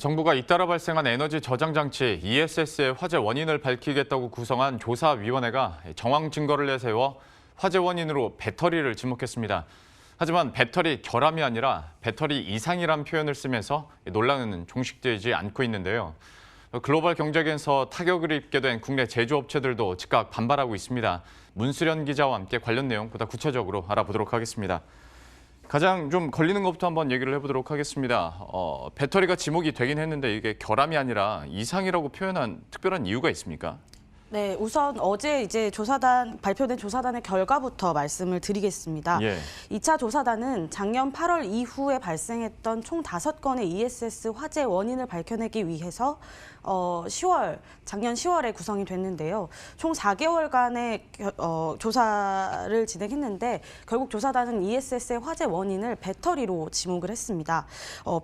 정부가 잇따라 발생한 에너지 저장 장치 ESS의 화재 원인을 밝히겠다고 구성한 조사위원회가 정황 증거를 내세워 화재 원인으로 배터리를 지목했습니다. 하지만 배터리 결함이 아니라 배터리 이상이란 표현을 쓰면서 논란은 종식되지 않고 있는데요. 글로벌 경쟁에서 타격을 입게 된 국내 제조업체들도 즉각 반발하고 있습니다. 문수련 기자와 함께 관련 내용 보다 구체적으로 알아보도록 하겠습니다. 가장 좀 걸리는 것부터 한번 얘기를 해보도록 하겠습니다. 배터리가 지목이 되긴 했는데 이게 결함이 아니라 이상이라고 표현한 특별한 이유가 있습니까? 네, 우선 어제 발표된 조사단의 결과부터 말씀을 드리겠습니다. 예. 2차 조사단은 작년 8월 이후에 발생했던 총 5건의 ESS 화재 원인을 밝혀내기 위해서 작년 10월에 구성이 됐는데요. 총 4개월간의 조사를 진행했는데 결국 조사단은 ESS의 화재 원인을 배터리로 지목을 했습니다.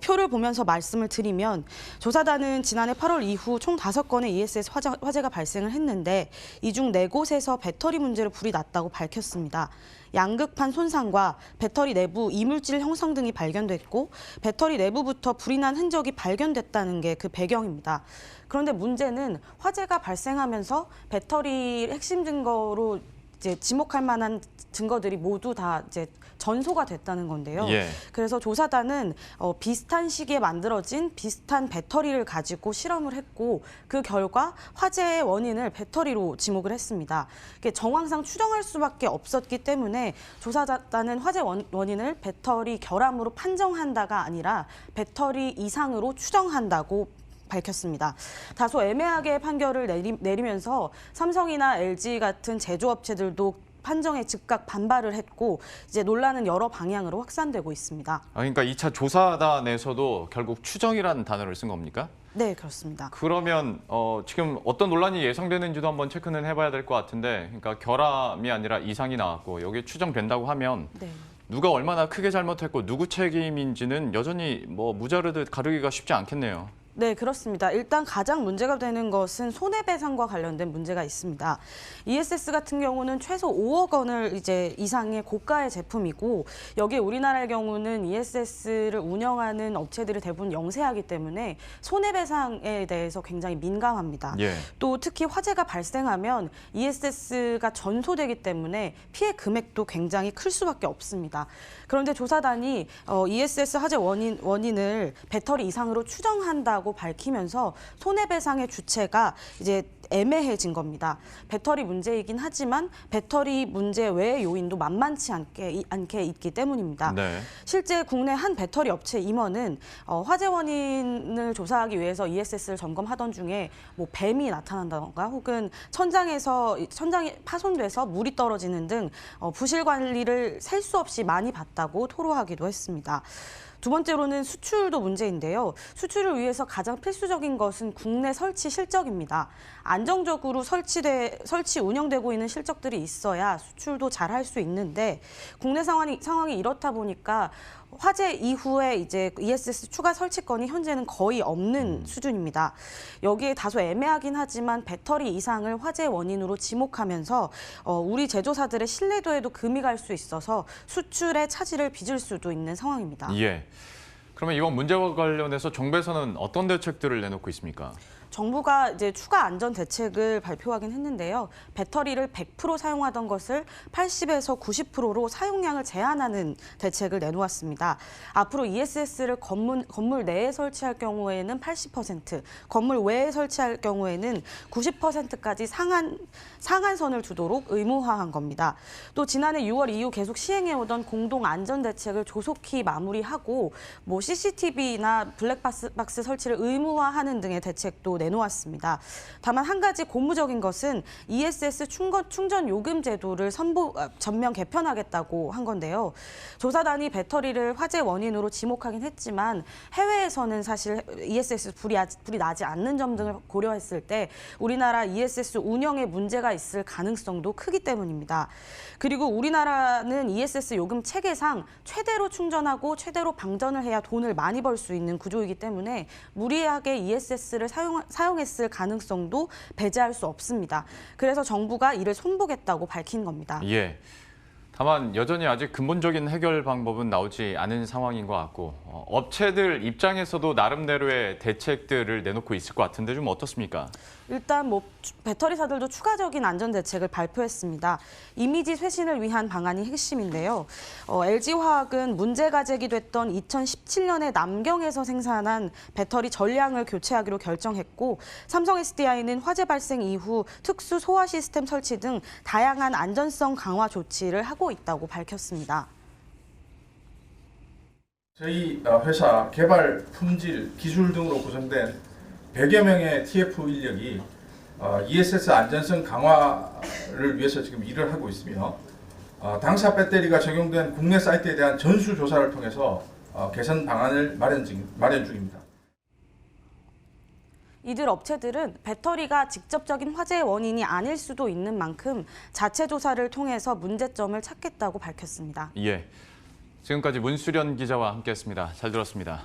표를 보면서 말씀을 드리면 조사단은 지난해 8월 이후 총 5건의 ESS 화재가 발생을 했는데 이 중 4곳에서 배터리 문제로 불이 났다고 밝혔습니다. 양극판 손상과 배터리 내부 이물질 형성 등이 발견됐고 배터리 내부부터 불이 난 흔적이 발견됐다는 게 그 배경입니다. 그런데 문제는 화재가 발생하면서 배터리 핵심 증거로 이제 지목할 만한 증거들이 모두 다 이제 전소가 됐다는 건데요. 예. 그래서 조사단은 비슷한 시기에 만들어진 비슷한 배터리를 가지고 실험을 했고 그 결과 화재의 원인을 배터리로 지목을 했습니다. 정황상 추정할 수밖에 없었기 때문에 조사단은 화재 원인을 배터리 결함으로 판정한다가 아니라 배터리 이상으로 추정한다고 밝혔습니다. 다소 애매하게 판결을 내리면서 삼성이나 LG 같은 제조업체들도 판정에 즉각 반발을 했고 이제 논란은 여러 방향으로 확산되고 있습니다. 그러니까 2차 조사단에서도 결국 추정이라는 단어를 쓴 겁니까? 네, 그렇습니다. 그러면 지금 어떤 논란이 예상되는지도 한번 체크는 해봐야 될 것 같은데, 그러니까 결함이 아니라 이상이 나왔고 여기에 추정된다고 하면 네. 누가 얼마나 크게 잘못했고 누구 책임인지는 여전히 무자르듯 가르기가 쉽지 않겠네요. 네, 그렇습니다. 일단 가장 문제가 되는 것은 손해배상과 관련된 문제가 있습니다. ESS 같은 경우는 최소 5억 원을 이상의 고가의 제품이고 여기에 우리나라의 경우는 ESS를 운영하는 업체들이 대부분 영세하기 때문에 손해배상에 대해서 굉장히 민감합니다. 예. 또 특히 화재가 발생하면 ESS가 전소되기 때문에 피해 금액도 굉장히 클 수밖에 없습니다. 그런데 조사단이 ESS 화재 원인을 배터리 이상으로 추정한다고 밝히면서 손해배상의 주체가 이제 애매해진 겁니다. 배터리 문제이긴 하지만 배터리 문제 외의 요인도 만만치 않게 있기 때문입니다. 네. 실제 국내 한 배터리 업체 임원은 화재 원인을 조사하기 위해서 ESS를 점검하던 중에 뱀이 나타난다던가 혹은 천장이 파손돼서 물이 떨어지는 등 부실 관리를 셀 수 없이 많이 봤다고 토로하기도 했습니다. 두 번째로는 수출도 문제인데요. 수출을 위해서 가장 필수적인 것은 국내 설치 실적입니다. 안정적으로 운영되고 있는 실적들이 있어야 수출도 잘 할 수 있는데 국내 상황이 이렇다 보니까 화재 이후에 이제 ESS 추가 설치 건이 현재는 거의 없는 수준입니다. 여기에 다소 애매하긴 하지만 배터리 이상을 화재 원인으로 지목하면서 우리 제조사들의 신뢰도에도 금이 갈 수 있어서 수출에 차질을 빚을 수도 있는 상황입니다. 예. 그러면 이번 문제와 관련해서 정부에서는 어떤 대책들을 내놓고 있습니까? 정부가 이제 추가 안전 대책을 발표하긴 했는데요. 배터리를 100% 사용하던 것을 80에서 90%로 사용량을 제한하는 대책을 내놓았습니다. 앞으로 ESS를 건물 내에 설치할 경우에는 80%, 건물 외에 설치할 경우에는 90%까지 상한선을 두도록 의무화한 겁니다. 또 지난해 6월 이후 계속 시행해오던 공동 안전 대책을 조속히 마무리하고 CCTV나 블랙박스 설치를 의무화하는 등의 대책도 내놓았습니다. 다만 한 가지 고무적인 것은 ESS 충전 요금 제도를 전면 개편하겠다고 한 건데요. 조사단이 배터리를 화재 원인으로 지목하긴 했지만 해외에서는 사실 ESS 불이 나지 않는 점 등을 고려했을 때 우리나라 ESS 운영에 문제가 있을 가능성도 크기 때문입니다. 그리고 우리나라는 ESS 요금 체계상 최대로 충전하고 최대로 방전을 해야 돈을 많이 벌 수 있는 구조이기 때문에 무리하게 ESS를 사용했을 가능성도 배제할 수 없습니다. 그래서 정부가 이를 손보겠다고 밝힌 겁니다. 예. 다만 여전히 아직 근본적인 해결 방법은 나오지 않은 상황인 것 같고 업체들 입장에서도 나름대로의 대책들을 내놓고 있을 것 같은데 좀 어떻습니까? 일단 배터리사들도 추가적인 안전 대책을 발표했습니다. 이미지 쇄신을 위한 방안이 핵심인데요. LG화학은 문제가 제기됐던 2017년에 남경에서 생산한 배터리 전량을 교체하기로 결정했고, 삼성 SDI는 화재 발생 이후 특수 소화 시스템 설치 등 다양한 안전성 강화 조치를 하고 있다고 밝혔습니다. 저희 회사 개발, 품질, 기술 등으로 구성된 100여 명의 TF 인력이 ESS 안전성 강화를 위해서 지금 일을 하고 있으며 당사 배터리가 적용된 국내 사이트에 대한 전수 조사를 통해서 개선 방안을 마련 중입니다. 이들 업체들은 배터리가 직접적인 화재의 원인이 아닐 수도 있는 만큼 자체 조사를 통해서 문제점을 찾겠다고 밝혔습니다. 예, 지금까지 문수련 기자와 함께했습니다. 잘 들었습니다.